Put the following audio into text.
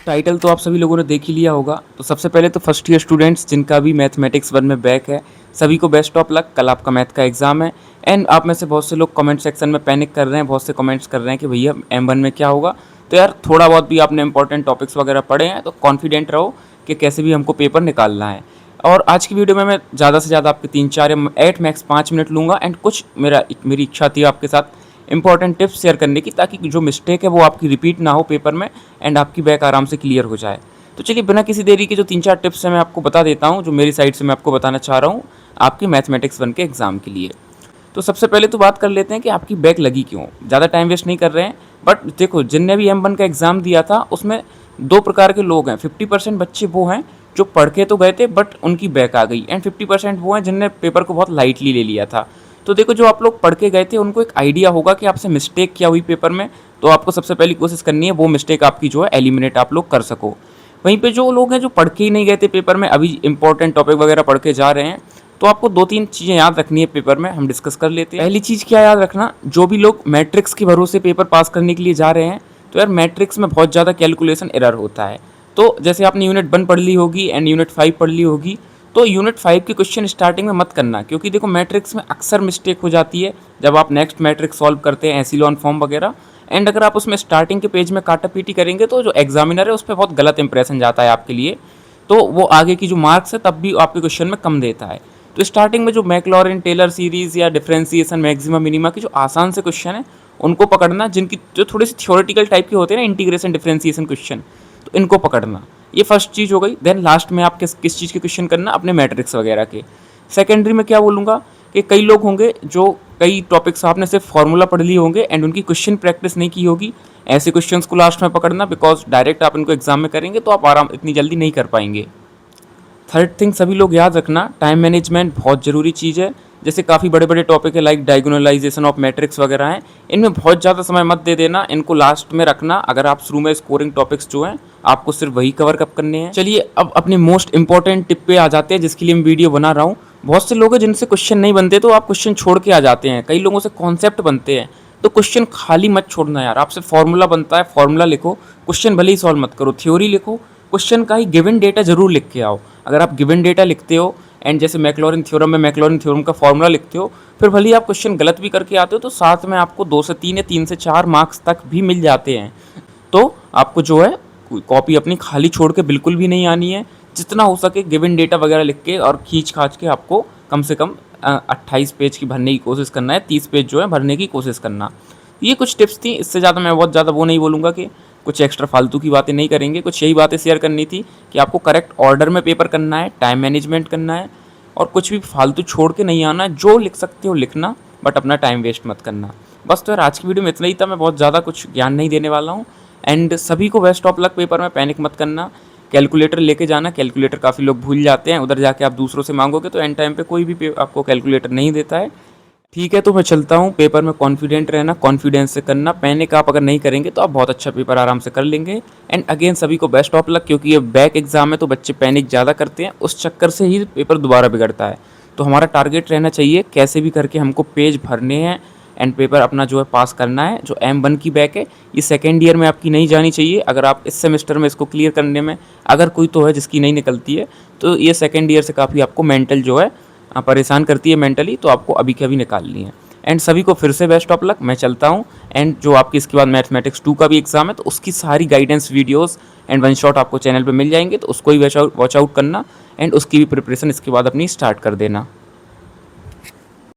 Title तो आप सभी लोगों ने देख ही लिया होगा। तो सबसे पहले तो फर्स्ट ईयर स्टूडेंट्स जिनका भी मैथमेटिक्स 1 में बैक है, सभी को बेस्ट ऑफ लक। कल आपका मैथ का एग्जाम है। एंड आप में से बहुत से लोग कमेंट सेक्शन में पैनिक कर रहे हैं, बहुत से कमेंट्स कर रहे हैं कि भैया M1 में क्या होगा। तो यार थोड़ा बहुत भी आपने इंपॉर्टेंट टॉपिक्स वगैरह पढ़े हैं तो कॉन्फिडेंट रहो कि कैसे भी हमको पेपर निकालना है। और आज की वीडियो में मैं ज़्यादा से ज़्यादा आपके 3-4 या 8 मैक्स 5 मिनट लूँगा। एंड कुछ मेरी इच्छा थी आपके साथ इंपॉर्टेंट टिप्स शेयर करने की, ताकि जो मिस्टेक है वो आपकी रिपीट ना हो पेपर में एंड आपकी बैक आराम से क्लियर हो जाए। तो चलिए बिना किसी देरी के जो 3-4 टिप्स हैं मैं आपको बता देता हूँ, जो मेरी साइड से मैं आपको बताना चाह रहा हूँ आपकी मैथमेटिक्स 1 के एग्ज़ाम के लिए। तो सबसे पहले तो बात कर लेते हैं कि आपकी बैक लगी क्यों। ज़्यादा टाइम वेस्ट नहीं कर रहे हैं, बट देखो जिनने भी M1 का एग्ज़ाम दिया था उसमें 2 प्रकार के लोग हैं। 50% बच्चे वो हैं जो पढ़ के तो गए थे बट उनकी बैक आ गई, एंड 50% वो हैं जिनने पेपर को बहुत लाइटली ले लिया था। तो देखो जो आप लोग पढ़ के गए थे उनको एक आइडिया होगा कि आपसे मिस्टेक क्या हुई पेपर में, तो आपको सबसे पहली कोशिश करनी है वो मिस्टेक आपकी जो है एलिमिनेट आप लोग कर सको। वहीं पे जो लोग हैं जो पढ़ के ही नहीं गए थे पेपर में, अभी इंपॉर्टेंट टॉपिक वगैरह पढ़ के जा रहे हैं, तो आपको 2-3 चीज़ें याद रखनी है पेपर में, हम डिस्कस कर लेते हैं। पहली चीज़ क्या याद रखना, जो भी लोग मैट्रिक्स के भरोसे पेपर पास करने के लिए जा रहे हैं, तो यार मैट्रिक्स में बहुत ज़्यादा कैलकुलेशन एरर होता है। तो जैसे आपने यूनिट 1 पढ़ ली होगी एंड यूनिट 5 पढ़ ली होगी, तो यूनिट 5 के क्वेश्चन स्टार्टिंग में मत करना, क्योंकि देखो मैट्रिक्स में अक्सर मिस्टेक हो जाती है जब आप नेक्स्ट मैट्रिक्स सॉल्व करते हैं, एसिलॉन फॉर्म वगैरह। एंड अगर आप उसमें स्टार्टिंग के पेज में काटा पीटी करेंगे तो जो एग्जामिनर है उस पर बहुत गलत इंप्रेशन जाता है आपके लिए, तो वो आगे की जो मार्क्स है तब भी आपके क्वेश्चन में कम देता है। तो स्टार्टिंग में जो मैक्लॉरिन टेलर सीरीज़ या डिफरेंशिएशन मैक्सिमा मिनिमा की जो आसान से क्वेश्चन है उनको पकड़ना, जिनकी जो थोड़ी सी थ्योरेटिकल टाइप के होते हैं ना, इंटीग्रेशन डिफरेंशिएशन क्वेश्चन, तो इनको पकड़ना। ये फर्स्ट चीज़ हो गई। देन लास्ट में आप किस चीज़ के क्वेश्चन करना, अपने मैट्रिक्स वगैरह के। सेकेंडरी में क्या बोलूँगा कि कई लोग होंगे जो कई टॉपिक्स आपने सिर्फ फार्मूला पढ़ लिए होंगे एंड उनकी क्वेश्चन प्रैक्टिस नहीं की होगी। ऐसे क्वेश्चंस को लास्ट में पकड़ना, बिकॉज डायरेक्ट आप इनको एग्जाम में करेंगे तो आप आराम इतनी जल्दी नहीं कर पाएंगे। थर्ड थिंग सभी लोग याद रखना, टाइम मैनेजमेंट बहुत ज़रूरी चीज़ है। जैसे काफ़ी बड़े बड़े टॉपिक है लाइक डायगोनलाइजेशन ऑफ मैट्रिक्स वगैरह हैं, इनमें बहुत ज़्यादा समय मत दे देना, इनको लास्ट में रखना। अगर आप शुरू में स्कोरिंग टॉपिक्स जो हैं आपको सिर्फ वही कवर कप करने हैं। चलिए अब अपने मोस्ट इंपॉर्टेंट टिप पे आ जाते हैं, जिसके लिए मैं वीडियो बना रहा हूँ। बहुत से लोग हैं जिनसे क्वेश्चन नहीं बनते तो आप क्वेश्चन छोड़ के आ जाते हैं, कई लोगों से कॉन्सेप्ट बनते हैं। तो क्वेश्चन खाली मत छोड़ना यार, आपसे फॉर्मूला बनता है, फॉर्मूला लिखो, क्वेश्चन भले ही सॉल्व मत करो, थ्योरी लिखो, क्वेश्चन का ही गिवन डेटा जरूर लिख के आओ। अगर आप गिवन डेटा लिखते हो एंड जैसे मैक्लॉरिन थ्योरम में मैक्लॉरिन थ्योरम का फॉर्मूला लिखते हो, फिर भले ही आप क्वेश्चन गलत भी करके आते हो तो साथ में आपको 2 से 3 या 3 से 4 मार्क्स तक भी मिल जाते हैं। तो आपको जो है कॉपी अपनी खाली छोड़ के बिल्कुल भी नहीं आनी है। जितना हो सके गिवन डेटा वगैरह लिख के और खींच खाच के आपको कम से कम 28 पेज की भरने की कोशिश करना है, 30 पेज जो है भरने की कोशिश करना। ये कुछ टिप्स थी, इससे ज़्यादा मैं बहुत ज़्यादा वो नहीं बोलूँगा कि कुछ एक्स्ट्रा फालतू की बातें नहीं करेंगे। कुछ यही बातें शेयर करनी थी कि आपको करेक्ट ऑर्डर में पेपर करना है, टाइम मैनेजमेंट करना है और कुछ भी फालतू छोड़ के नहीं आना है। जो लिख सकते हो लिखना, बट अपना टाइम वेस्ट मत करना। बस तो यार आज की वीडियो में इतना ही था, मैं बहुत ज़्यादा कुछ ज्ञान नहीं देने वाला हूँ। एंड सभी को बेस्ट ऑफ लक पेपर में, पैनिक मत करना। कैलकुलेटर लेके जाना, कैलकुलेटर काफ़ी लोग भूल जाते हैं, उधर जाके आप दूसरों से मांगोगे तो एंड टाइम पे कोई भी आपको कैलकुलेटर नहीं देता है। ठीक है, तो मैं चलता हूँ। पेपर में कॉन्फिडेंट रहना, कॉन्फिडेंस से करना, पैनिक आप अगर नहीं करेंगे तो आप बहुत अच्छा पेपर आराम से कर लेंगे। एंड अगेन सभी को बेस्ट ऑफ लक, क्योंकि ये बैक एग्जाम है तो बच्चे पैनिक ज़्यादा करते हैं, उस चक्कर से ही पेपर दोबारा बिगड़ता है। तो हमारा टारगेट रहना चाहिए कैसे भी करके हमको पेज भरने हैं एंड पेपर अपना जो है पास करना है। जो M1 की बैक है ये सेकेंड ईयर में आपकी नहीं जानी चाहिए। अगर आप इस सेमेस्टर में इसको क्लियर करने में अगर कोई तो है जिसकी नहीं निकलती है, तो ये सेकेंड ईयर से काफ़ी आपको मेंटल जो है परेशान करती है मेंटली, तो आपको अभी के अभी निकालनी है। एंड सभी को फिर से बेस्ट ऑफ लक, मैं चलता हूँ। एंड जो आपकी इसके बाद मैथमेटिक्स 2 का भी एग्जाम है तो उसकी सारी guidance videos and one shot आपको चैनल पे मिल जाएंगे, तो उसको ही वॉच आउट करना एंड उसकी भी प्रिपरेशन इसके बाद अपनी स्टार्ट कर देना।